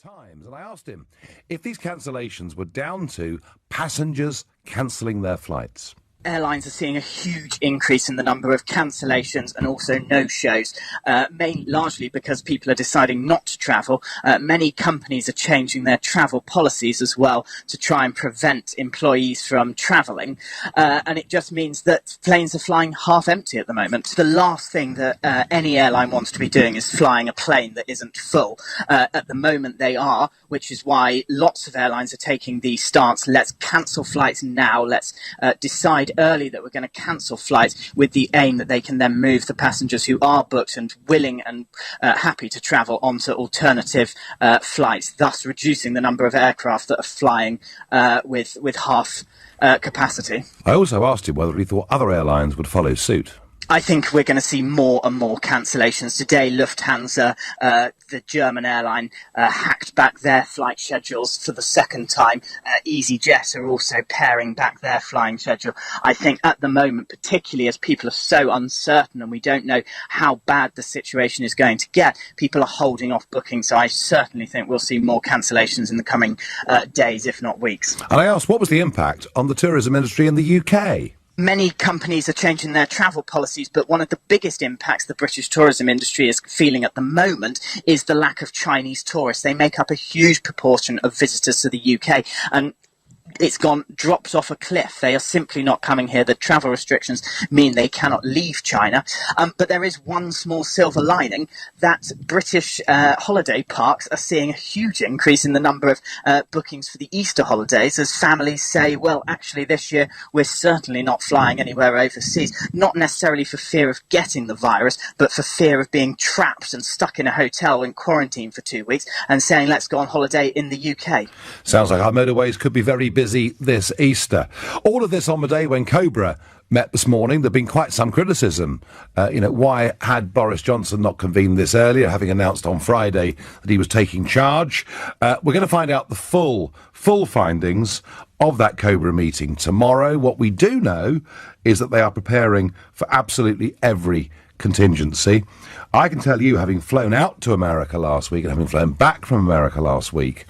Times, and I asked him if these cancellations were down to passengers cancelling their flights. Airlines are seeing a huge increase in the number of cancellations and also no-shows, largely because people are deciding not to travel. Many companies are changing their travel policies as well to try and prevent employees from travelling. And it just means that planes are flying half empty at the moment. The last thing that any airline wants to be doing is flying a plane that isn't full. At the moment they are, which is why lots of airlines are taking the stance, let's cancel flights now, let's decide early that we're going to cancel flights with the aim that they can then move the passengers who are booked and willing and happy to travel onto alternative flights, thus reducing the number of aircraft that are flying with half capacity. I also asked him whether he thought other airlines would follow suit. I think we're going to see more and more cancellations. Today, Lufthansa, the German airline, hacked back their flight schedules for the second time. EasyJet are also paring back their flying schedule. I think at the moment, particularly as people are so uncertain and we don't know how bad the situation is going to get, people are holding off booking. So I certainly think we'll see more cancellations in the coming days, if not weeks. And I asked what was the impact on the tourism industry in the UK? Many companies are changing their travel policies, but one of the biggest impacts the British tourism industry is feeling at the moment is the lack of Chinese tourists. They make up a huge proportion of visitors to the UK, and it's dropped off a cliff. They are simply not coming here. The travel restrictions mean they cannot leave China. But there is one small silver lining that British holiday parks are seeing a huge increase in the number of bookings for the Easter holidays as families say, well, actually this year we're certainly not flying anywhere overseas, not necessarily for fear of getting the virus, but for fear of being trapped and stuck in a hotel in quarantine for 2 weeks and saying, let's go on holiday in the UK. Sounds like our motorways could be very busy this Easter. All of this on the day when Cobra met this morning. There'd been quite some criticism. Why had Boris Johnson not convened this earlier, having announced on Friday that he was taking charge? We're going to find out the full findings of that Cobra meeting tomorrow. What we do know is that they are preparing for absolutely every contingency. I can tell you, having flown out to America last week and having flown back from America last week,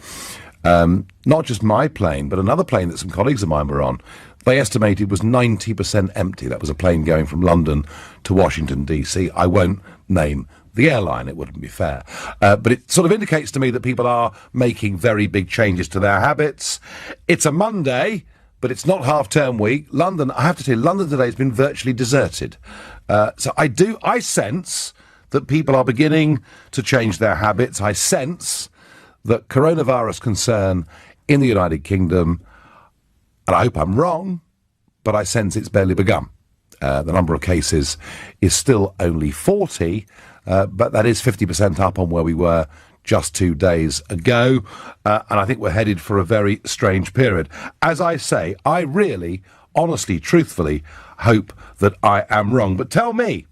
not just my plane, but another plane that some colleagues of mine were on, they estimated was 90% empty. That was a plane going from London to Washington, D.C. I won't name the airline, it wouldn't be fair. But it sort of indicates to me that people are making very big changes to their habits. It's a Monday, but it's not half-term week. London, I have to say, London today has been virtually deserted. So I sense that people are beginning to change their habits. I sense that coronavirus concern in the United Kingdom, and I hope I'm wrong, but I sense it's barely begun. The number of cases is still only 40, but that is 50% up on where we were just 2 days ago, and I think we're headed for a very strange period. As I say, I really, honestly, truthfully hope that I am wrong. But tell me,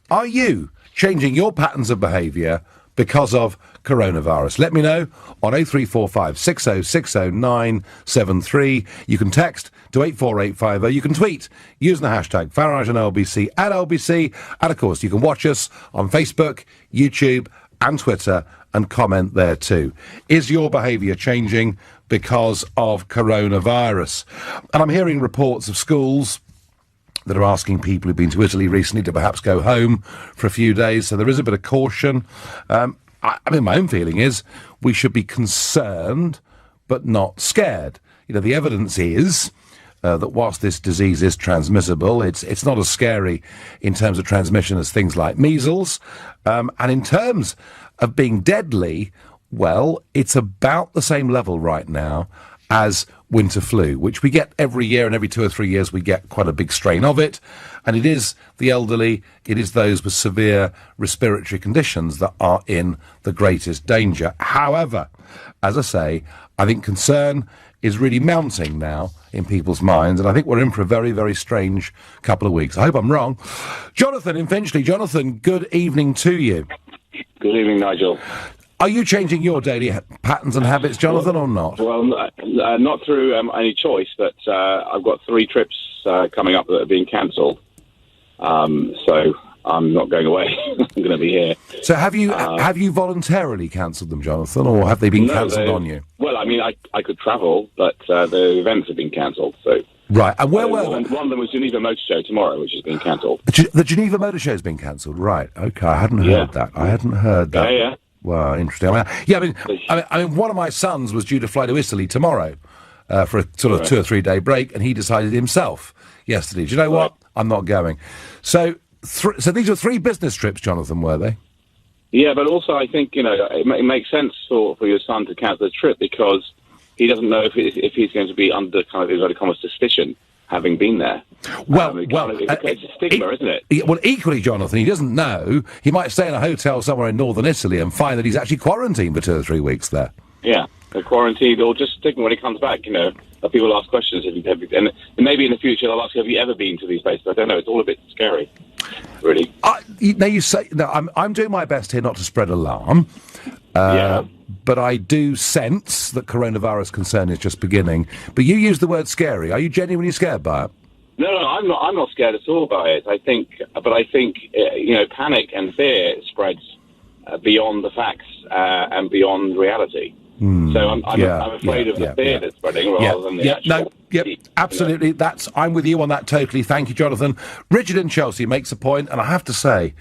are you changing your patterns of behaviour because of coronavirus? Let me know on 0345 6060 973. You can text to 84850. You can tweet using the hashtag Farage and LBC at LBC. And of course, you can watch us on Facebook, YouTube and Twitter and comment there too. Is your behaviour changing because of coronavirus? And I'm hearing reports of schools that are asking people who've been to Italy recently to perhaps go home for a few days. So there is a bit of caution. I mean, my own feeling is we should be concerned but not scared. The evidence is that whilst this disease is transmissible, it's not as scary in terms of transmission as things like measles. And in terms of being deadly, well, it's about the same level right now as winter flu, which we get every year, and every 2 or 3 years we get quite a big strain of it. And it is the elderly, it is those with severe respiratory conditions that are in the greatest danger. However, as I say, I think concern is really mounting now in people's minds, and I think we're in for a very, very strange couple of weeks. I hope I'm wrong. Jonathan in Finchley. Jonathan, good evening to you. Good evening, Nigel. Are you changing your daily patterns and habits, Jonathan, or not? Well, not through any choice, but I've got 3 trips coming up that are being cancelled. So I'm not going away. I'm going to be here. So have you voluntarily cancelled them, Jonathan, or have they been cancelled on you? Well, I mean, I could travel, but the events have been cancelled. So right, and where were they? One of them was Geneva Motor Show tomorrow, which has been cancelled. The Geneva Motor Show has been cancelled, right? Okay, I hadn't heard that. I hadn't heard that. Yeah. Well, interesting. I mean, one of my sons was due to fly to Italy tomorrow for a sort of 2 or 3 day break, and he decided himself yesterday, do you know what? I'm not going. So these were 3 business trips, Jonathan, were they? Yeah, but also I think, it makes sense for your son to cancel the trip because he doesn't know if he's going to be under kind of inverted commas suspicion having been there. It's a stigma, isn't it? Well, equally, Jonathan, he doesn't know. He might stay in a hotel somewhere in northern Italy and find that he's actually quarantined for 2 or 3 weeks there. Yeah, quarantined or just stigma when he comes back, People ask questions, and maybe in the future they'll ask, have you ever been to these places? I don't know, it's all a bit scary, really. I'm doing my best here not to spread alarm. But I do sense that coronavirus concern is just beginning. But you use the word scary. Are you genuinely scared by it? No, I'm not. I'm not scared at all by it. I think, panic and fear spreads beyond the facts and beyond reality. So I'm afraid of the fear that's spreading rather than the actual... Absolutely. I'm with you on that totally. Thank you, Jonathan. Richard in Chelsea makes a point, and I have to say,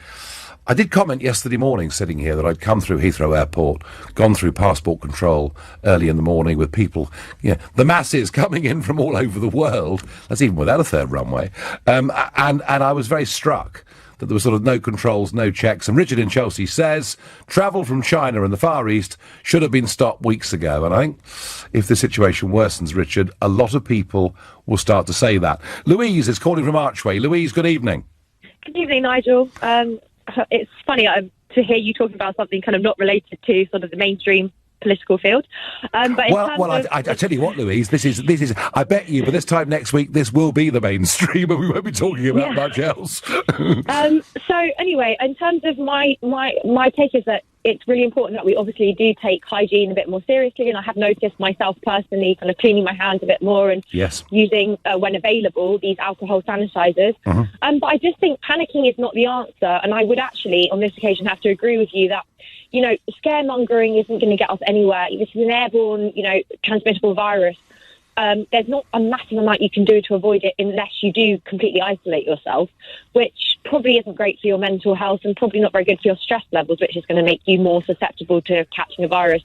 I did comment yesterday morning, sitting here, that I'd come through Heathrow Airport, gone through passport control early in the morning with people, the masses coming in from all over the world. That's even without a third runway. And I was very struck that there was sort of no controls, no checks. And Richard in Chelsea says travel from China and the Far East should have been stopped weeks ago. And I think if the situation worsens, Richard, a lot of people will start to say that. Louise is calling from Archway. Louise, good evening. Good evening, Nigel. It's funny to hear you talking about something kind of not related to sort of the mainstream political field. I tell you what, Louise, this is. I bet you, by this time next week, this will be the mainstream, and we won't be talking about much else. So anyway, in terms of my take is that it's really important that we obviously do take hygiene a bit more seriously, and I have noticed myself personally kind of cleaning my hands a bit more and using, when available, these alcohol sanitizers. But I just think panicking is not the answer, and I would actually, on this occasion, have to agree with you that scaremongering isn't going to get us anywhere. This is an airborne, transmittable virus. There's not a massive amount you can do to avoid it unless you do completely isolate yourself, which probably isn't great for your mental health and probably not very good for your stress levels, which is going to make you more susceptible to catching a virus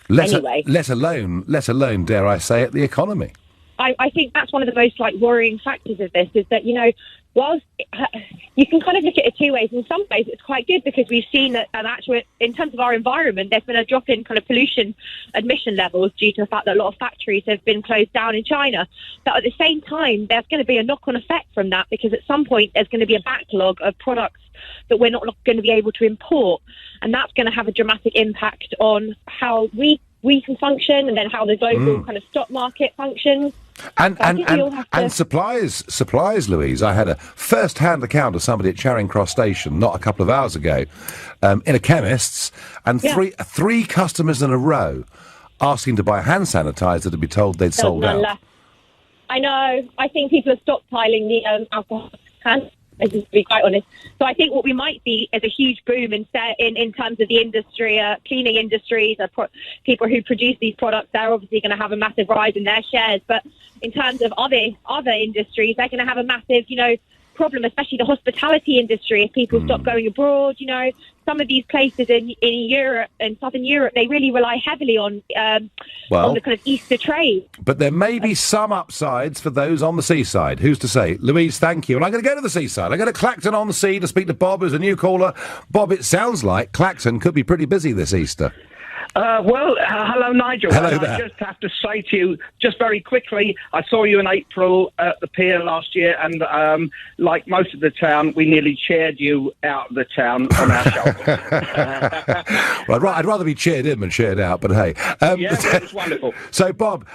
anyway. Let alone, dare I say it, the economy. I think that's one of the most worrying factors of this is that, whilst you can kind of look at it 2 ways. In some ways, it's quite good because we've seen that actually, in terms of our environment, there's been a drop in kind of pollution emission levels due to the fact that a lot of factories have been closed down in China. But at the same time, there's going to be a knock-on effect from that because at some point there's going to be a backlog of products that we're not going to be able to import. And that's going to have a dramatic impact on how we can function and then how the global kind of stock market functions. And suppliers, Louise. I had a first-hand account of somebody at Charing Cross Station not a couple of hours ago in a chemist's, and three customers in a row asking to buy hand sanitizer to be told they'd sold out. I know. I think people are stockpiling the alcohol hand. To be quite honest. So I think what we might see is a huge boom in terms of the industry, cleaning industries, people who produce these products. They're obviously going to have a massive rise in their shares. But in terms of other industries, they're going to have a massive, problem, especially the hospitality industry. If people stop going abroad, some of these places in Europe and Southern Europe, they really rely heavily on the kind of Easter trade. But there may be some upsides for those on the seaside. Who's to say? Louise, thank you. And I'm going to go to the seaside. I'm going to Clacton on the Sea to speak to Bob, who's a new caller. Bob, it sounds like Clacton could be pretty busy this Easter. Hello, Nigel. Hello there. I just have to say to you, just very quickly, I saw you in April at the pier last year, and like most of the town, we nearly cheered you out of the town on our shoulders. Well, I'd rather be cheered in than cheered out, but hey. It was wonderful. So, Bob,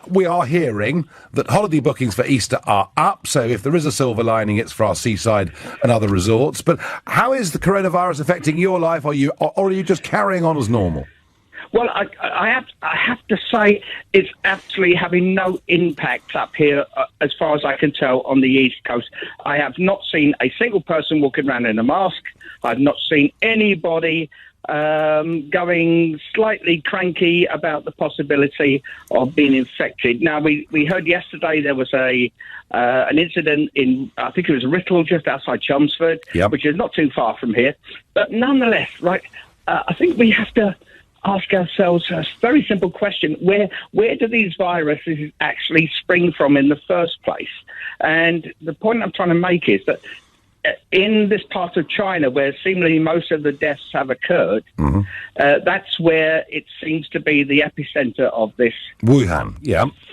we are hearing that holiday bookings for Easter are up, so if there is a silver lining, it's for our seaside and other resorts. But how is the coronavirus affecting your life, or are you just carrying on as normal? Well, I have to say it's actually having no impact up here, as far as I can tell, on the East Coast. I have not seen a single person walking around in a mask. I've not seen anybody going slightly cranky about the possibility of being infected. Now, we heard yesterday there was an incident in, I think it was Writtle, just outside Chelmsford, which is not too far from here. But nonetheless, right, I think we have to ask ourselves a very simple question. Where do these viruses actually spring from in the first place? And the point I'm trying to make is that in this part of China, where seemingly most of the deaths have occurred, that's where it seems to be the epicenter of this Wuhan,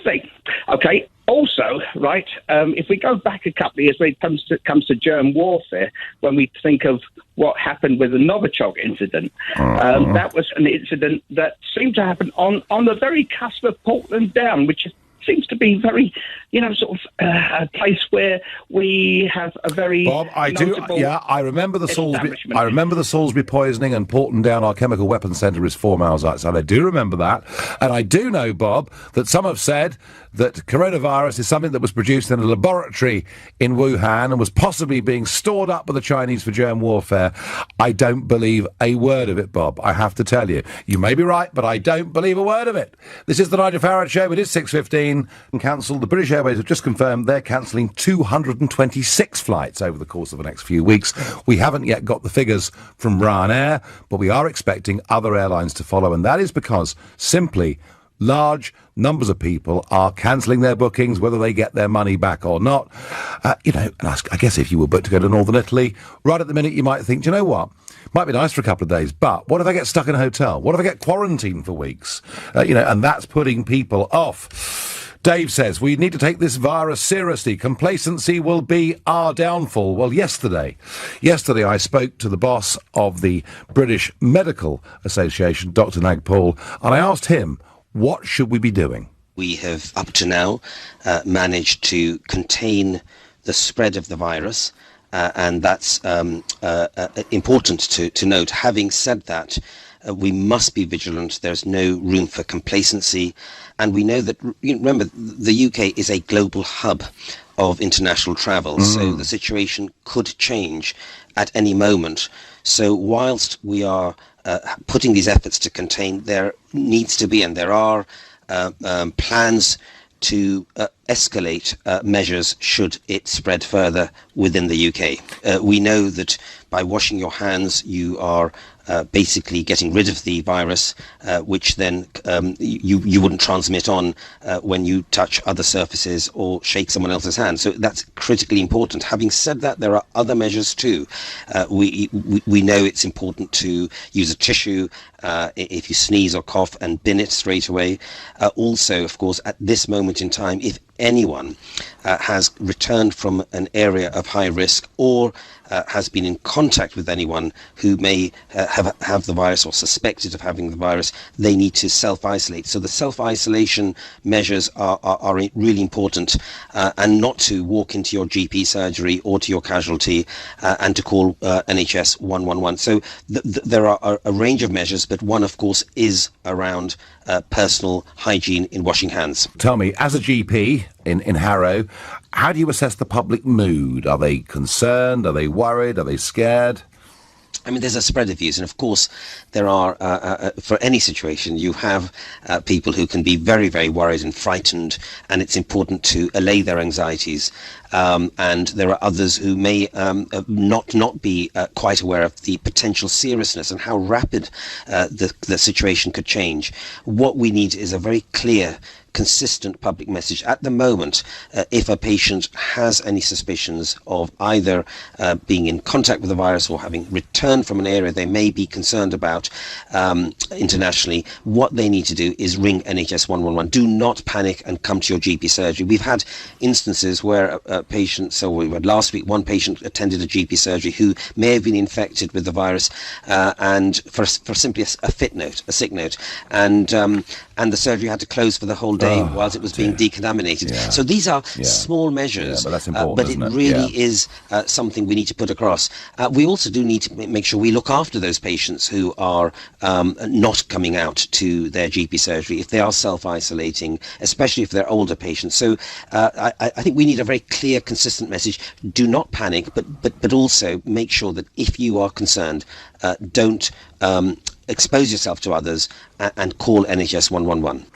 thing. Okay. Also, right, if we go back a couple of years when it comes to germ warfare, when we think of what happened with the Novichok incident, that was an incident that seemed to happen on the very cusp of Portland Down, which seems to be very, sort of a place where we have a very Bob, I remember the Salisbury. I remember the Salisbury poisoning and Portland Down. Our chemical weapons centre is 4 miles outside. I do remember that, and I do know, Bob, that some have said that coronavirus is something that was produced in a laboratory in Wuhan and was possibly being stored up by the Chinese for germ warfare. I don't believe a word of it, Bob. I have to tell you. You may be right, but I don't believe a word of it. This is the Nigel Farage Show. It is 6:15. And cancelled. The British Airways have just confirmed they're cancelling 226 flights over the course of the next few weeks. We haven't yet got the figures from Ryanair, but we are expecting other airlines to follow, and that is because simply large numbers of people are cancelling their bookings, whether they get their money back or not. I guess if you were booked to go to Northern Italy, right at the minute you might think, do you know what? Might be nice for a couple of days, but what if I get stuck in a hotel? What if I get quarantined for weeks? And that's putting people off. Dave says, we need to take this virus seriously. Complacency will be our downfall. Well, yesterday I spoke to the boss of the British Medical Association, Dr. Nagpal, and I asked him, what should we be doing? We have, up to now, managed to contain the spread of the virus, and that's important to note. Having said that, we must be vigilant. There's no room for complacency. And we know that, remember, the UK is a global hub of international travel, so the situation could change at any moment. So whilst we are putting these efforts to contain, there needs to be, and there are plans to escalate measures should it spread further within the UK. We know that by washing your hands, you are basically getting rid of the virus, which then you wouldn't transmit on when you touch other surfaces or shake someone else's hand. So that's critically important. Having said that, there are other measures too. We know it's important to use a tissue if you sneeze or cough and bin it straight away. Also, of course, at this moment in time, if anyone has returned from an area of high risk or has been in contact with anyone who may have the virus or suspected of having the virus, they need to self-isolate. So the self-isolation measures are really important, and not to walk into your GP surgery or to your casualty and to call NHS 111. So there are a range of measures, but one, of course, is around personal hygiene in washing hands. Tell me, as a GP in Harrow, how do you assess the public mood? Are they concerned? Are they worried? Are they scared? I mean, there's a spread of views, and of course there are, for any situation, you have people who can be very, very worried and frightened, and it's important to allay their anxieties. And there are others who may not be quite aware of the potential seriousness and how rapid the situation could change. What we need is a very clear, consistent public message. At the moment, if a patient has any suspicions of either being in contact with the virus or having returned from an area they may be concerned about internationally, what they need to do is ring NHS 111. Do not panic and come to your GP surgery. We've had instances where patients, so we had last week, one patient attended a GP surgery who may have been infected with the virus, and for simply a sick note, and and the surgery had to close for the whole day whilst it was being decontaminated. Yeah. So these are small measures, but that's important, but it isn't it? really is something we need to put across. We also do need to make sure we look after those patients who are not coming out to their GP surgery, if they are self-isolating, especially if they're older patients. So I think we need a very clear, consistent message. Do not panic, but also make sure that if you are concerned, don't expose yourself to others and call NHS 111.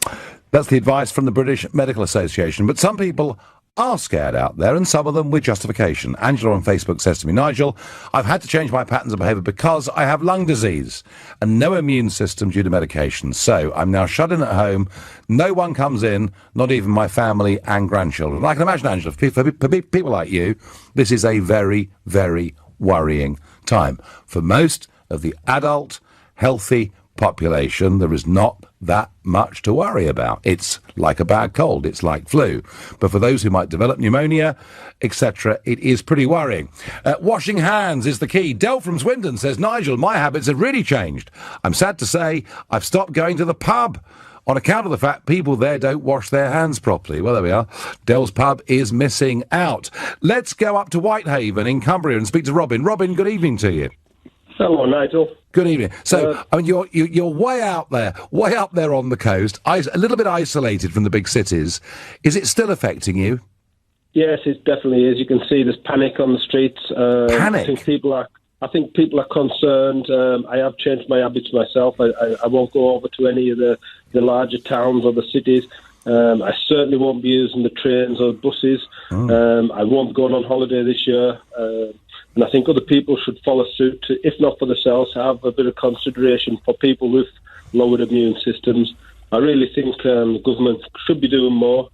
That's the advice from the British Medical Association. But some people are scared out there, and some of them with justification. Angela on Facebook says to me, Nigel, I've had to change my patterns of behaviour because I have lung disease and no immune system due to medication. So I'm now shut in at home. No one comes in, not even my family and grandchildren. I can imagine, Angela, for people like you, this is a very, very worrying time. For most of the adult, healthy population, there is not that much to worry about. It's like a bad cold, it's like flu. But for those who might develop pneumonia, etc., it is pretty worrying. Washing hands is the key. Del from Swindon says, Nigel, my habits have really changed. I'm sad to say I've stopped going to the pub on account of the fact people there don't wash their hands properly. Well, there we are. Del's pub is missing out. Let's go up to Whitehaven in Cumbria and speak to Robin. Robin, good evening to you. Hello, Nigel. Good evening. So, I mean, you're way out there on the coast, a little bit isolated from the big cities. Is it still affecting you? Yes, it definitely is. You can see there's panic on the streets. Panic? I think people are concerned. I have changed my habits myself. I won't go over to any of the larger towns or the cities. I certainly won't be using the trains or buses. I won't be going on holiday this year. And I think other people should follow suit, if not for themselves, have a bit of consideration for people with lowered immune systems. I really think the government should be doing more.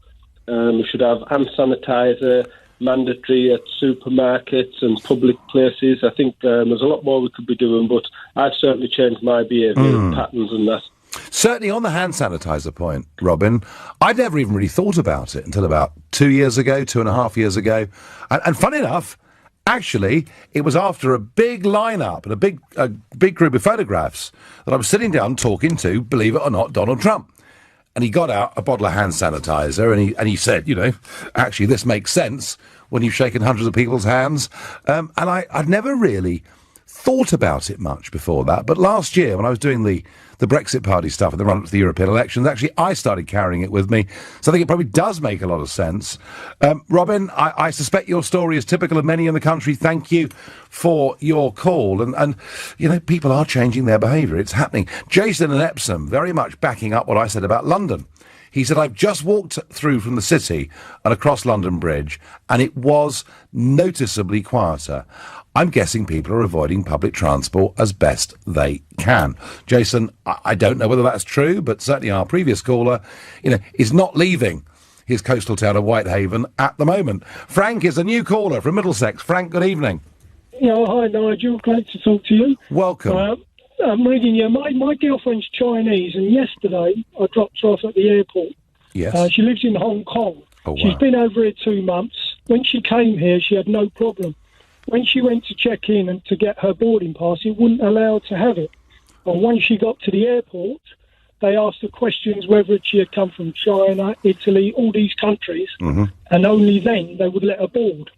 We should have hand sanitizer mandatory at supermarkets and public places. I think there's a lot more we could be doing, but I've certainly changed my behaviour patterns and that. Certainly on the hand sanitizer point, Robin, I'd never even really thought about it until about 2.5 years ago. And funny enough, actually, it was after a big lineup and a big group of photographs that I was sitting down talking to, believe it or not, Donald Trump. And he got out a bottle of hand sanitizer and he said, actually, this makes sense when you've shaken hundreds of people's hands. And I'd never really thought about it much before that. But last year, when I was doing the Brexit Party stuff and the run-up to the European elections, actually, I started carrying it with me. So I think it probably does make a lot of sense. Robin, I suspect your story is typical of many in the country. Thank you for your call. And people are changing their behaviour. It's happening. Jason in Epsom, very much backing up what I said about London. He said, I've just walked through from the city and across London Bridge, and it was noticeably quieter. I'm guessing people are avoiding public transport as best they can. Jason, I don't know whether that's true, but certainly our previous caller, is not leaving his coastal town of Whitehaven at the moment. Frank is a new caller from Middlesex. Frank, good evening. Yeah, hi, Nigel. Great to talk to you. Welcome. I'm reading you. My girlfriend's Chinese, and yesterday I dropped her off at the airport. Yes. She lives in Hong Kong. Oh, wow. She's been over here 2 months. When she came here, she had no problem. When she went to check in and to get her boarding pass, it wouldn't allow her to have it. And once she got to the airport, they asked her questions whether she had come from China, Italy, all these countries, and only then they would let her board.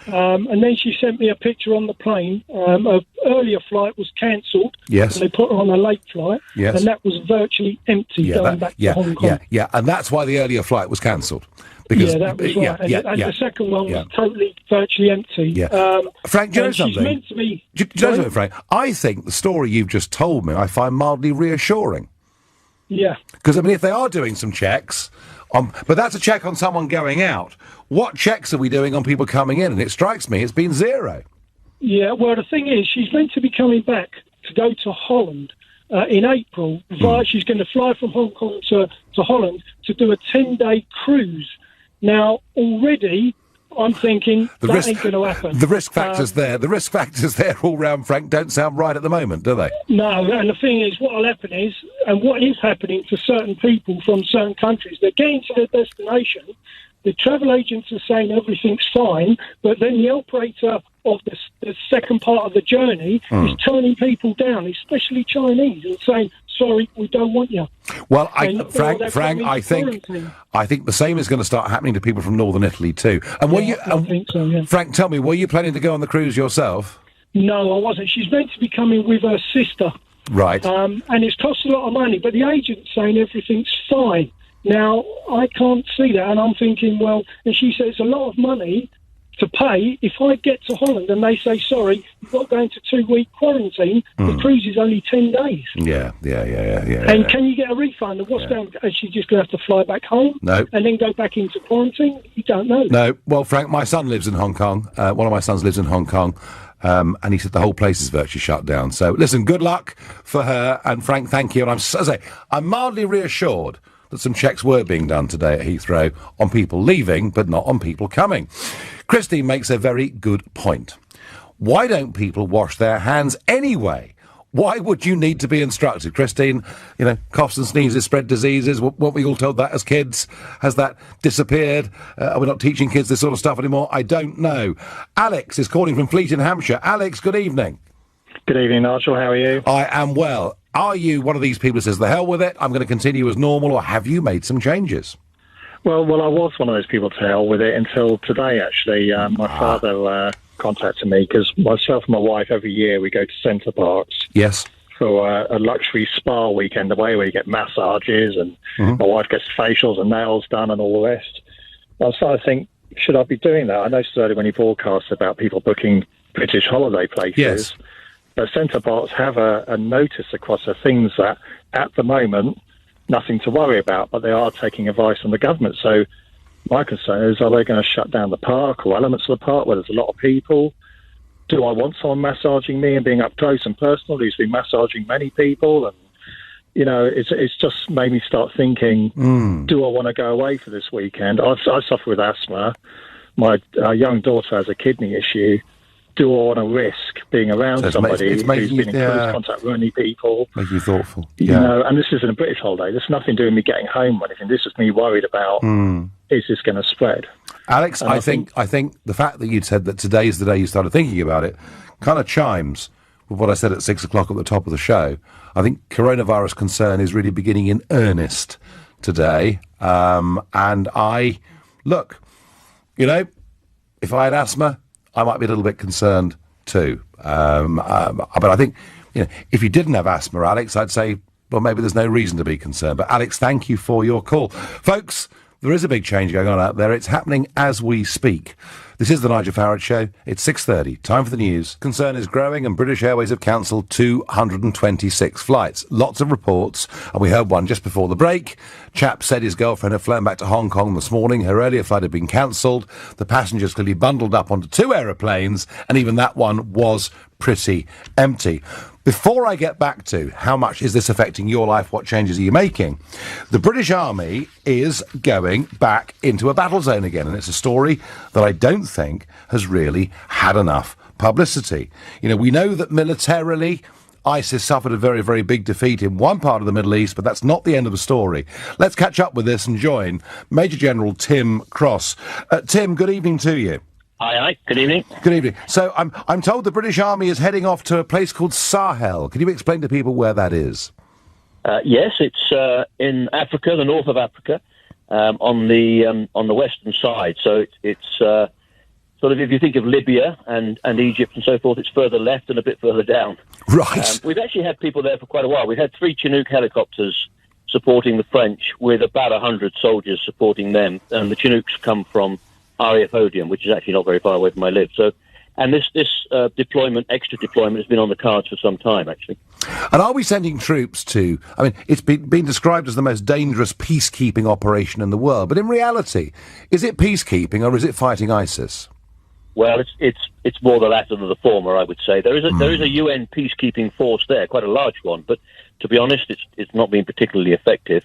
And then she sent me a picture on the plane. An earlier flight was cancelled. Yes. And they put her on a late flight. Yes. And that was virtually empty going back to Hong Kong. Yeah, and that's why the earlier flight was cancelled. Because, that was right. And the second one was totally, virtually empty. Yeah. Frank, do you know something? She's meant to be... Do you know something, Frank? I think the story you've just told me, I find mildly reassuring. Yeah. Because, if they are doing some checks... but that's a check on someone going out. What checks are we doing on people coming in? And it strikes me it's been zero. Yeah, well, the thing is, she's meant to be coming back to go to Holland in April. She's going to fly from Hong Kong to Holland to do a 10-day cruise. Now, already, I'm thinking ain't going to happen. The risk factors there all round, Frank, don't sound right at the moment, do they? No, and the thing is, what will happen is, and what is happening to certain people from certain countries, they're getting to their destination, the travel agents are saying everything's fine, but then the operator of the second part of the journey is turning people down, especially Chinese, and saying, sorry, we don't want you. Well, Frank, I think the same is going to start happening to people from northern Italy too. And I think so, yeah. Frank, tell me, were you planning to go on the cruise yourself? No, I wasn't. She's meant to be coming with her sister. Right. And it's cost a lot of money, but the agent's saying everything's fine. Now, I can't see that, and I'm thinking, well, and she says it's a lot of money to pay. If I get to Holland and they say, sorry, you've got to go into 2-week quarantine, the cruise is only 10 days. Yeah. And can you get a refund? And what's going? Is she just going to have to fly back home? No. And then go back into quarantine? You don't know. No. Well, Frank, my son lives in Hong Kong. One of my sons lives in Hong Kong. And he said the whole place is virtually shut down. So, listen, good luck for her. And Frank, thank you. And I'm mildly reassured that some checks were being done today at Heathrow on people leaving, but not on people coming. Christine makes a very good point. Why don't people wash their hands anyway? Why would you need to be instructed? Christine, coughs and sneezes spread diseases. Weren't we all told that as kids? Has that disappeared? Are we not teaching kids this sort of stuff anymore? I don't know. Alex is calling from Fleet in Hampshire. Alex, good evening. Good evening, Nigel. How are you? I am well. Are you one of these people who says, the hell with it, I'm going to continue as normal, or have you made some changes? Well, I was one of those people to hell with it until today, actually. My father contacted me because myself and my wife, every year, we go to Centre Parks. Yes. For a luxury spa weekend away where you get massages and my wife gets facials and nails done and all the rest. I started to think, should I be doing that? I noticed earlier when you broadcast about people booking British holiday places. Yes. But Centre Parks have a notice across the things that, at the moment, nothing to worry about, but they are taking advice from the government. So my concern is, are they going to shut down the park or elements of the park where there's a lot of people? Do I want someone massaging me and being up close and personal who's been massaging many people? And, it's just made me start thinking, do I want to go away for this weekend? I suffer with asthma. My young daughter has a kidney issue. Do I want to risk being around somebody who's been in close contact with many people? Make you thoughtful. And this isn't a British holiday. There's nothing doing me getting home or anything. This is me worried about, is this going to spread? Alex, I think the fact that you'd said that today is the day you started thinking about it kind of chimes with what I said at 6 o'clock at the top of the show. I think coronavirus concern is really beginning in earnest today. And look, if I had asthma, I might be a little bit concerned too. But I think, if you didn't have asthma, Alex, I'd say, well, maybe there's no reason to be concerned. But Alex, thank you for your call. Folks, there is a big change going on out there. It's happening as we speak. This is the Nigel Farage Show. It's 6:30. Time for the news. Concern is growing and British Airways have cancelled 226 flights. Lots of reports, and we heard one just before the break. Chap said his girlfriend had flown back to Hong Kong this morning. Her earlier flight had been cancelled. The passengers clearly bundled up onto 2 aeroplanes, and even that one was pretty empty. Before I get back to how much is this affecting your life, what changes are you making, the British Army is going back into a battle zone again, and it's a story that I don't think has really had enough publicity. We know that militarily ISIS suffered a very, very big defeat in one part of the Middle East, but that's not the end of the story. Let's catch up with this and join Major General Tim Cross. Tim, good evening to you. Hi, good evening. Good evening. So I'm told the British Army is heading off to a place called Sahel. Can you explain to people where that is? Yes, it's in Africa, the north of Africa, on the western side. So it's sort of, if you think of Libya and Egypt and so forth, it's further left and a bit further down. Right. We've actually had people there for quite a while. We've had 3 Chinook helicopters supporting the French with about 100 soldiers supporting them. And the Chinooks come from RAF Odeon, which is actually not very far away from where I live. So, and this extra deployment has been on the cards for some time, actually. And are we sending troops to, it's been described as the most dangerous peacekeeping operation in the world, but in reality, is it peacekeeping or is it fighting ISIS? Well, it's more the latter than the former, I would say. There is a UN peacekeeping force there, quite a large one, but to be honest, it's not been particularly effective.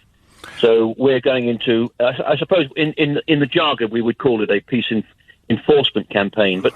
So we're going into, I suppose, in the jargon, we would call it a peace enforcement campaign. But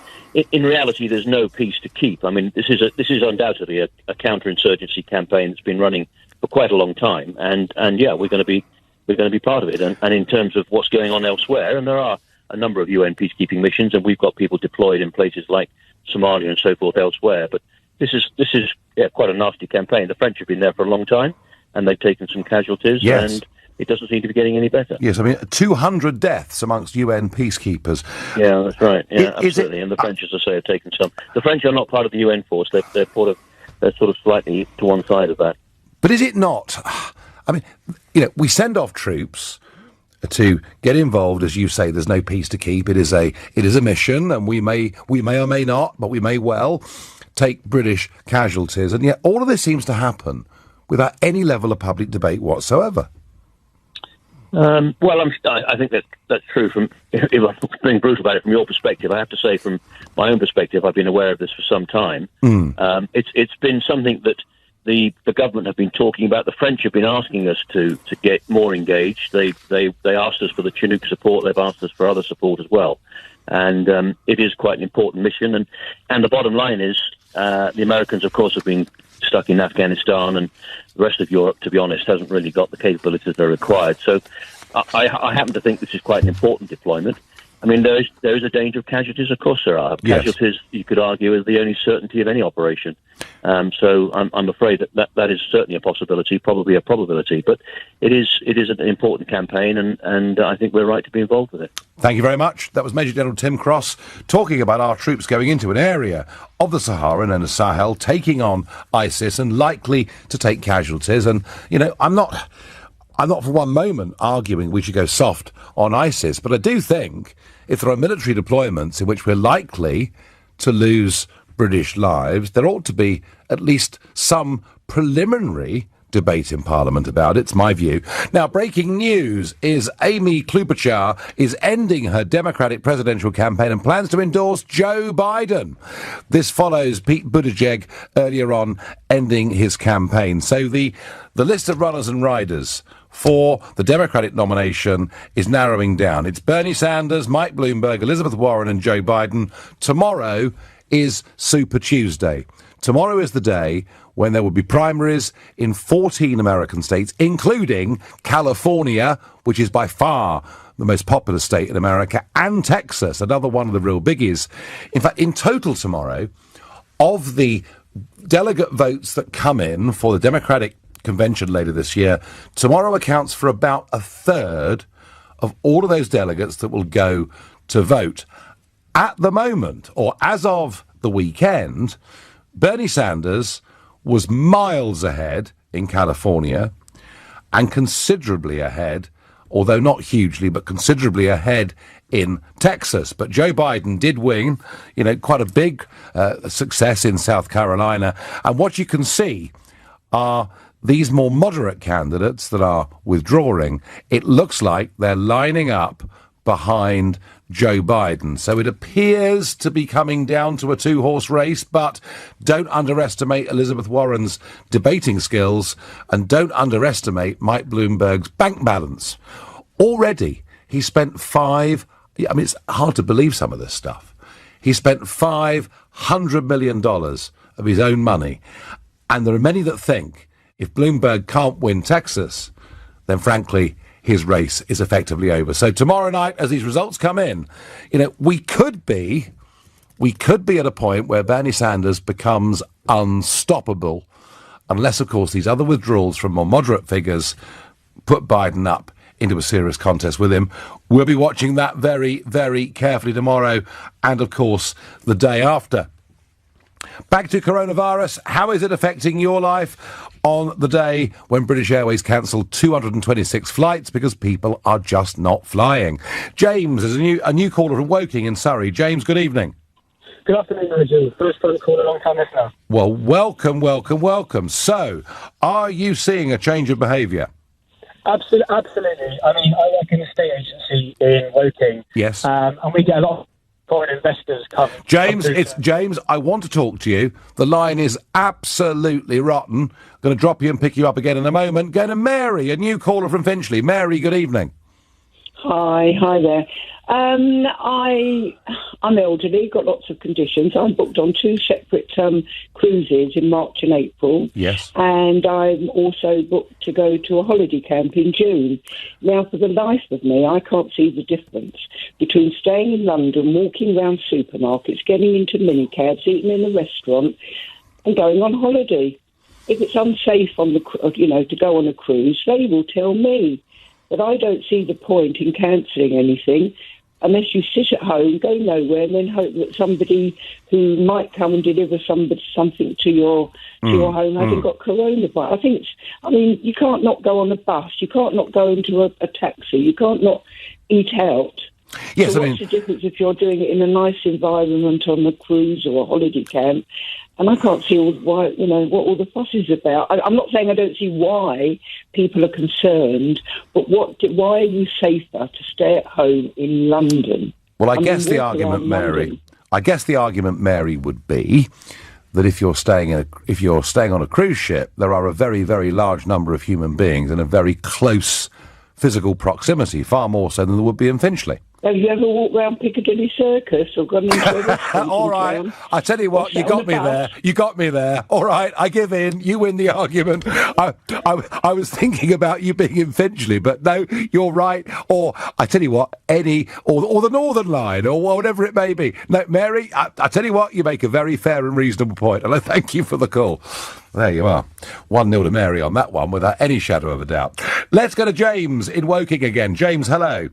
in reality, there's no peace to keep. This is undoubtedly a counterinsurgency campaign that's been running for quite a long time. And yeah, we're going to be part of it. And in terms of what's going on elsewhere, and there are a number of UN peacekeeping missions, and we've got people deployed in places like Somalia and so forth elsewhere. But this is quite a nasty campaign. The French have been there for a long time. and they've taken some casualties, and it doesn't seem to be getting any better. Yes, I mean, 200 deaths amongst UN peacekeepers. Yeah, that's right. Yeah, absolutely. And the French, as I say, have taken some. The French are not part of the UN force. They're sort of slightly to one side of that. But is it not? I mean, we send off troops to get involved, as you say. There's no peace to keep. It is a mission, and we may or may not, but we may well take British casualties, and yet all of this seems to happen without any level of public debate whatsoever. Well, I think that's true. If I'm being brutal about it from your perspective, I have to say from my own perspective, I've been aware of this for some time. It's been something that the government have been talking about. The French have been asking us to get more engaged. They asked us for the Chinook support. They've asked us for other support as well. And it is quite an important mission. And the bottom line is the Americans, of course, have been stuck in Afghanistan, and the rest of Europe, to be honest, hasn't really got the capabilities that are required. So I happen to think this is quite an important deployment. I mean, there is a danger of casualties. Of course there are. Yes. Casualties, you could argue, is the only certainty of any operation. So I'm afraid that is certainly a possibility, probably a probability. But it is an important campaign, and I think we're right to be involved with it. Thank you very much. That was Major General Tim Cross talking about our troops going into an area of the Sahara known as Sahel, taking on ISIS and likely to take casualties. And, I'm not for one moment arguing we should go soft on ISIS, but I do think if there are military deployments in which we're likely to lose British lives, there ought to be at least some preliminary debate in Parliament about it. It's my view. Now, breaking news is Amy Klobuchar is ending her Democratic presidential campaign and plans to endorse Joe Biden. This follows Pete Buttigieg earlier on ending his campaign. So the list of runners and riders for the Democratic nomination is narrowing down. It's Bernie Sanders, Mike Bloomberg, Elizabeth Warren and Joe Biden. Tomorrow is Super Tuesday. Tomorrow is the day when there will be primaries in 14 American states, including California, which is by far the most populous state in America, and Texas, another one of the real biggies. In fact, in total tomorrow, of the delegate votes that come in for the Democratic convention later this year, tomorrow accounts for about a third of all of those delegates that will go to vote. At the moment, or as of the weekend, Bernie Sanders was miles ahead in California and considerably ahead, although not hugely, but considerably ahead in Texas. But Joe Biden did win, quite a big success in South Carolina. And what you can see are these more moderate candidates that are withdrawing. It looks like they're lining up behind Joe Biden. So it appears to be coming down to a two-horse race, but don't underestimate Elizabeth Warren's debating skills and don't underestimate Mike Bloomberg's bank balance. Already, he spent it's hard to believe some of this stuff. He spent $500 million of his own money. And there are many that think if Bloomberg can't win Texas, then frankly, his race is effectively over. So tomorrow night, as these results come in, we could be at a point where Bernie Sanders becomes unstoppable, unless, of course, these other withdrawals from more moderate figures put Biden up into a serious contest with him. We'll be watching that very, very carefully tomorrow and, of course, the day after. Back to coronavirus. How is it affecting your life on the day when British Airways cancelled 226 flights because people are just not flying? James is a new caller from Woking in Surrey. James, good evening. Good afternoon, Nigel. First time caller, long time listener. Well, welcome. So, are you seeing a change of behaviour? Absolutely. I mean, I work in a estate agency in Woking. Yes. And we get a lot of foreign investors come. James, I want to talk to you. The line is absolutely rotten. Going to drop you and pick you up again in a moment. Going to Mary, a new caller from Finchley. Mary, good evening. Hi there. I'm elderly, got lots of conditions. I'm booked on 2 separate cruises in March and April. Yes. And I'm also booked to go to a holiday camp in June. Now, for the life of me, I can't see the difference between staying in London, walking around supermarkets, getting into minicabs, eating in a restaurant, and going on holiday. if it's unsafe on to go on a cruise, they will tell me. But I don't see the point in cancelling anything unless you sit at home, go nowhere, and then hope that somebody who might come and deliver something to your home hasn't got coronavirus. You can't not go on a bus, you can't not go into a taxi, you can't not eat out. Yes, so what's the difference if you're doing it in a nice environment on a cruise or a holiday camp? And I can't see what all the fuss is about. I'm not saying I don't see why people are concerned, but why are you safer to stay at home in London? Well, I guess the argument, Mary, would be that if you're staying on a cruise ship, there are a very, very large number of human beings in a very close physical proximity, far more so than there would be in Finchley. Have you ever walked round Piccadilly Circus or gone into a restaurant? All right, I tell you what, you got me there. All right, I give in. You win the argument. I was thinking about you being in Finchley, but no, you're right. Or I tell you what, or the Northern Line, or whatever it may be. No, Mary, I tell you what, you make a very fair and reasonable point, and I thank you for the call. There you are. 1-0 to Mary on that one, without any shadow of a doubt. Let's go to James in Woking again. James, hello.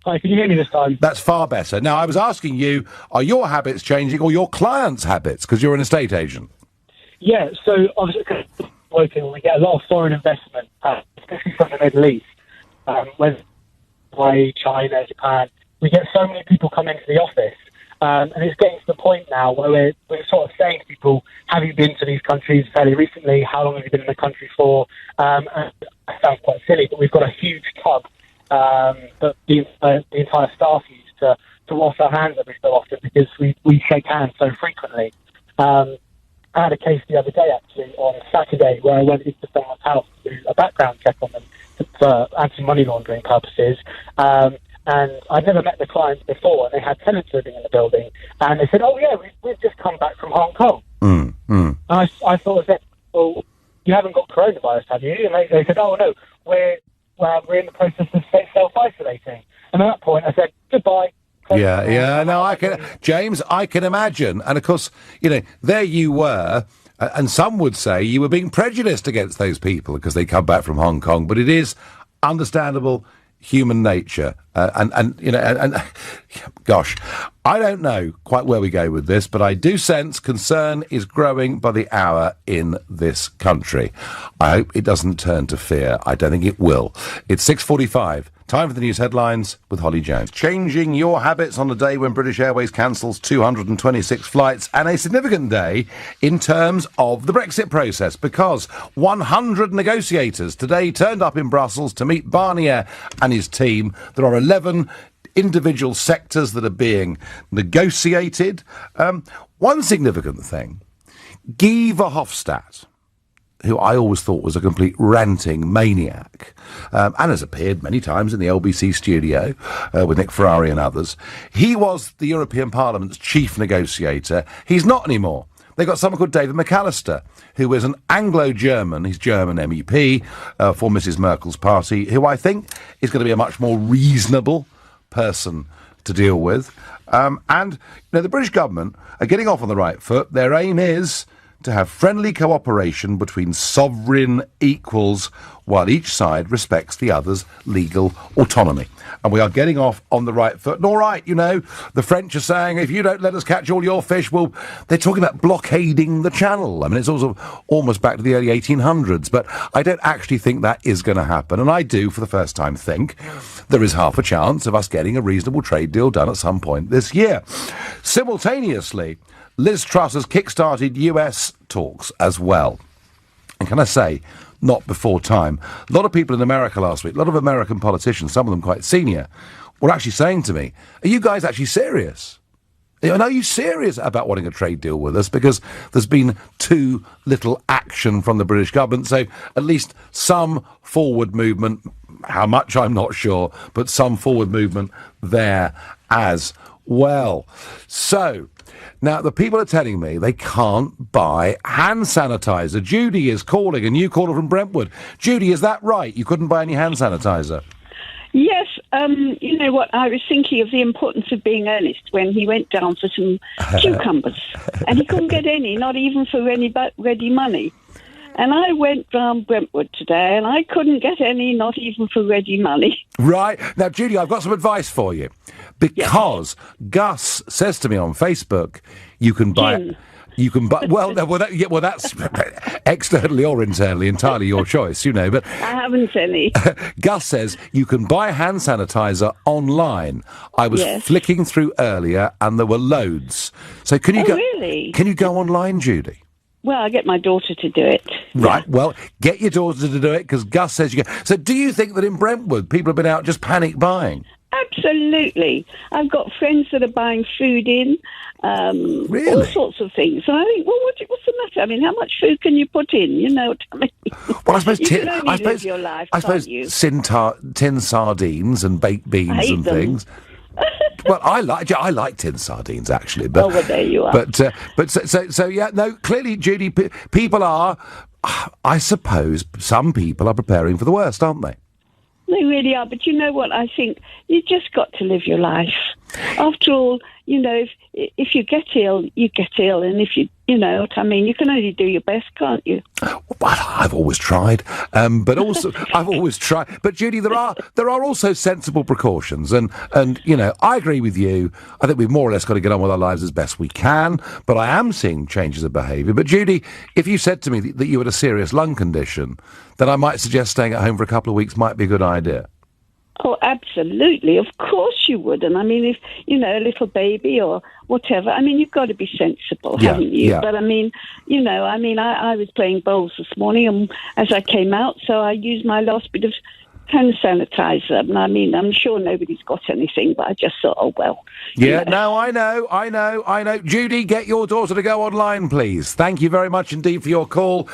Hi, can you hear me this time? That's far better. Now, I was asking you, are your habits changing or your clients' habits? Because you're an estate agent. Yeah, so obviously, working, we get a lot of foreign investment, especially from the Middle East, whether China, Japan. We get so many people come into the office, and it's getting to the point now where we're sort of saying to people, have you been to these countries fairly recently? How long have you been in the country for? And that sounds quite silly, but we've got a huge tub that the entire staff use to wash our hands every so often because we shake hands so frequently. I had a case the other day, actually, on Saturday, where I went into someone's house to do a background check on them for anti-money laundering purposes. And I'd never met the clients before, and they had tenants living in the building. And they said, oh, yeah, we've just come back from Hong Kong. And I thought, well, you haven't got coronavirus, have you? And they said, oh, no, we're in the process of self-isolating. And at that point, I said, goodbye. James, I can imagine. And of course, there you were, and some would say you were being prejudiced against those people because they come back from Hong Kong, but it is understandable human nature. Gosh, I don't know quite where we go with this, but I do sense concern is growing by the hour in this country. I hope it doesn't turn to fear. I don't think it will. It's 6:45. Time for the news headlines with Holly Jones. Changing your habits on a day when British Airways cancels 226 flights, and a significant day in terms of the Brexit process, because 100 negotiators today turned up in Brussels to meet Barnier and his team. There are 11 individual sectors that are being negotiated. One significant thing, Guy Verhofstadt, who I always thought was a complete ranting maniac, and has appeared many times in the LBC studio with Nick Ferrari and others. He was the European Parliament's chief negotiator. He's not anymore. They've got someone called David McAllister, who is an Anglo-German, he's German MEP for Mrs. Merkel's party, who I think is going to be a much more reasonable person to deal with. And the British government are getting off on the right foot. Their aim is to have friendly cooperation between sovereign equals while each side respects the other's legal autonomy. And we are getting off on the right foot. And all right, the French are saying, if you don't let us catch all your fish, well, they're talking about blockading the channel. I mean, it's also almost back to the early 1800s, but I don't actually think that is going to happen. And I do, for the first time, think there is half a chance of us getting a reasonable trade deal done at some point this year. Simultaneously, Liz Truss has kick-started US talks as well. And can I say, not before time. A lot of people in America last week, a lot of American politicians, some of them quite senior, were actually saying to me, are you guys actually serious? And are you serious about wanting a trade deal with us? Because there's been too little action from the British government. So at least some forward movement, how much I'm not sure, but some forward movement there as well. So now, the people are telling me they can't buy hand sanitizer. Judy is calling, a new caller from Brentwood. Judy, is that right? You couldn't buy any hand sanitizer? Yes. You know what? I was thinking of the importance of being earnest when he went down for some cucumbers. And he couldn't get any, not even for ready money. And I went round Brentwood today, and I couldn't get any, not even for ready money. Right. Now, Judy, I've got some advice for you. Because Gus says to me on Facebook, you can buy... Gin. You can buy... that's externally or internally, entirely your choice, you know. But I haven't any. Gus says you can buy hand sanitizer online. I was flicking through earlier, and there were loads. So can you really? Can you go online, Judy? Well, I get my daughter to do it. Right, well, get your daughter to do it, because Gus says you can. So do you think that in Brentwood, people have been out just panic buying? Absolutely. I've got friends that are buying food in, all sorts of things. And I think, well, what's the matter? I mean, how much food can you put in? You know what I mean? Well, I suppose you can only live your life, can't you? tin sardines and baked beans and things. Well, I like tin sardines, actually. But, well, there you are. So yeah, no, clearly, Judy, people are, I suppose, some people are preparing for the worst, aren't they? They really are. But you know what? I think you just got to live your life. After all, you know, if you get ill, you get ill. And if you know what I mean, you can only do your best, can't you? Well, I've always tried. But also, I've always tried. But, Judy, there are also sensible precautions. And, you know, I agree with you. I think we've more or less got to get on with our lives as best we can. But I am seeing changes of behaviour. But, Judy, if you said to me that you had a serious lung condition, then I might suggest staying at home for a couple of weeks might be a good idea. Oh, absolutely. Of course you would. And I mean, if, you know, a little baby or whatever, I mean, you've got to be sensible, haven't you? Yeah. But I mean, you know, I was playing bowls this morning, and as I came out, so I used my last bit of hand sanitizer. And I mean, I'm sure nobody's got anything, but I just thought, oh, well. Yeah, no, I know. Judy, get your daughter to go online, please. Thank you very much indeed for your call.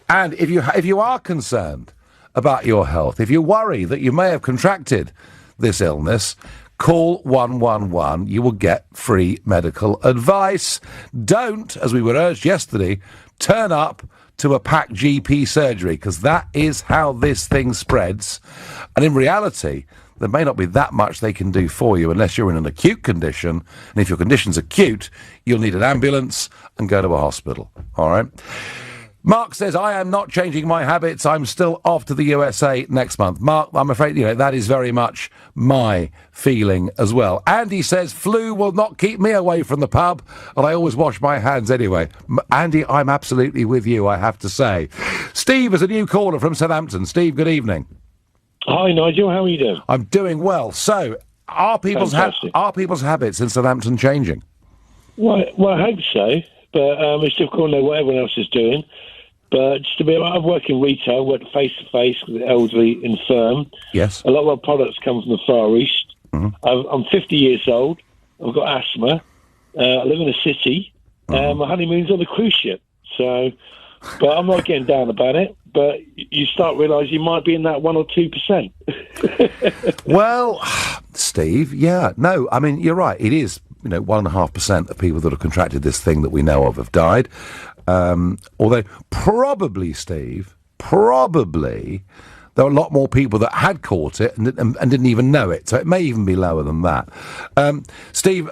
And if you are concerned about your health, if you worry that you may have contracted this illness, call 111. You will get free medical advice. Don't, as we were urged yesterday, turn up to a packed GP surgery, because that is how this thing spreads. And in reality, there may not be that much they can do for you unless you're in an acute condition. And if your condition's acute, you'll need an ambulance and go to a hospital. All right? Mark says, I am not changing my habits. I'm still off to the USA next month. Mark, I'm afraid, you know, that is very much my feeling as well. Andy says, flu will not keep me away from the pub, and I always wash my hands anyway. Andy, I'm absolutely with you, I have to say. Steve is a new caller from Southampton. Steve, good evening. Hi, Nigel. How are you doing? I'm doing well. So, are people's habits in Southampton changing? Well, I hope so, but it's difficult to know what everyone else is doing. But just to be, I work in retail, work face-to-face with the elderly infirm. Yes. A lot of our products come from the Far East. Mm-hmm. I'm 50 years old. I've got asthma. I live in a city. My honeymoon's on a cruise ship. So, but I'm not getting down about it. But you start realising you might be in that 1 or 2%. Well, Steve, yeah. No, I mean, you're right. It is, 1.5% of people that have contracted this thing that we know of have died. Although probably, Steve, there are a lot more people that had caught it and didn't even know it. So it may even be lower than that. Steve,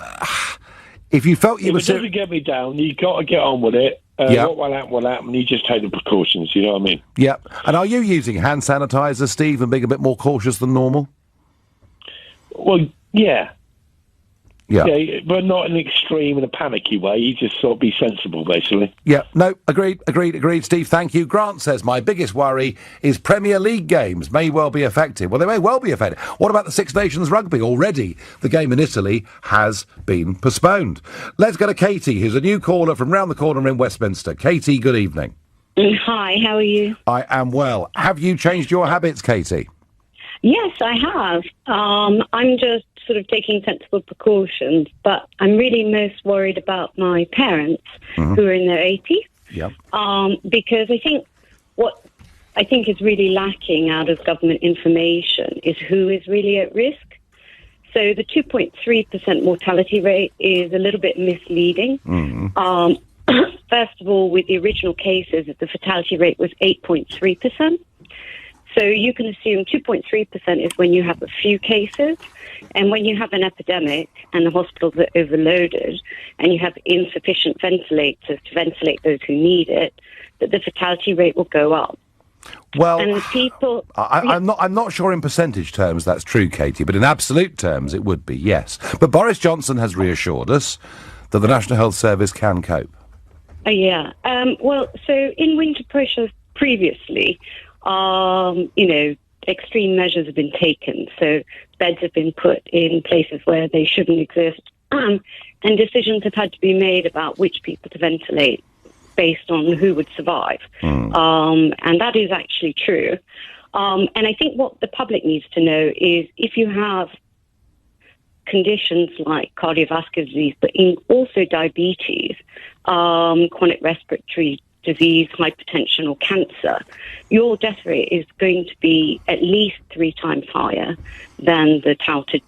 if you felt you were... If it doesn't get me down, you got to get on with it. What will happen, you just take the precautions, you know what I mean? Yeah. And are you using hand sanitizer, Steve, and being a bit more cautious than normal? Well, yeah. Yeah, but not in an extreme and a panicky way. You just sort of be sensible, basically. Yeah, no, agreed, Steve, thank you. Grant says, my biggest worry is Premier League games may well be affected. Well, they may well be affected. What about the Six Nations rugby? Already, the game in Italy has been postponed. Let's go to Katie, who's a new caller from round the corner in Westminster. Katie, good evening. Hi, how are you? I am well. Have you changed your habits, Katie? Yes, I have. I'm just sort of taking sensible precautions, but I'm really most worried about my parents who are in their 80s. Yeah. Because I think what I think is really lacking out of government information is who is really at risk. So the 2.3% mortality rate is a little bit misleading. First of all, with the original cases, the fatality rate was 8.3%. So you can assume 2.3% is when you have a few cases, and when you have an epidemic and the hospitals are overloaded and you have insufficient ventilators to ventilate those who need it, that the fatality rate will go up. Well, and people, I'm not sure in percentage terms that's true, Katie, but in absolute terms it would be, yes. But Boris Johnson has reassured us that the National Health Service can cope. Yeah. Well, so in winter pressure previously, extreme measures have been taken. So beds have been put in places where they shouldn't exist, and decisions have had to be made about which people to ventilate based on who would survive. And that is actually true. And I think what the public needs to know is if you have conditions like cardiovascular disease, but also diabetes, chronic respiratory disease, hypertension or cancer, your death rate is going to be at least 3 times higher than the touted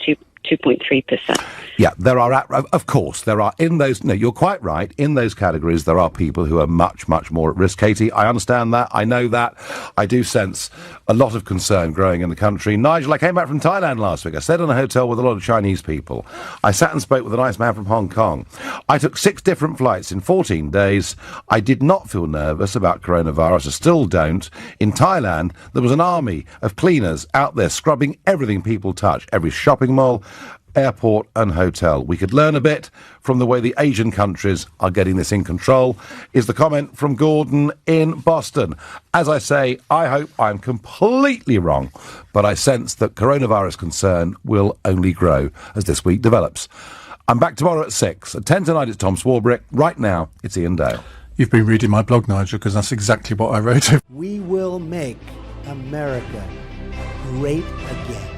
2.3%. Yeah, there are, of course, there are in those, no, you're quite right, in those categories there are people who are much, much more at risk, Katie. I understand that, I know that, I do sense a lot of concern growing in the country. Nigel, I came back from Thailand last week. I stayed in a hotel with a lot of Chinese people. I sat and spoke with a nice man from Hong Kong. I took 6 different flights in 14 days. I did not feel nervous about coronavirus, I still don't. In Thailand, there was an army of cleaners out there scrubbing everything people touch, every shopping mall, airport and hotel. We could learn a bit from the way the Asian countries are getting this in control, is the comment from Gordon in Boston. As I say, I hope I'm completely wrong, but I sense that coronavirus concern will only grow as this week develops. I'm back tomorrow at 6. At 10 tonight, it's Tom Swarbrick. Right now, it's Ian Dale. You've been reading my blog, Nigel, because that's exactly what I wrote. We will make America great again.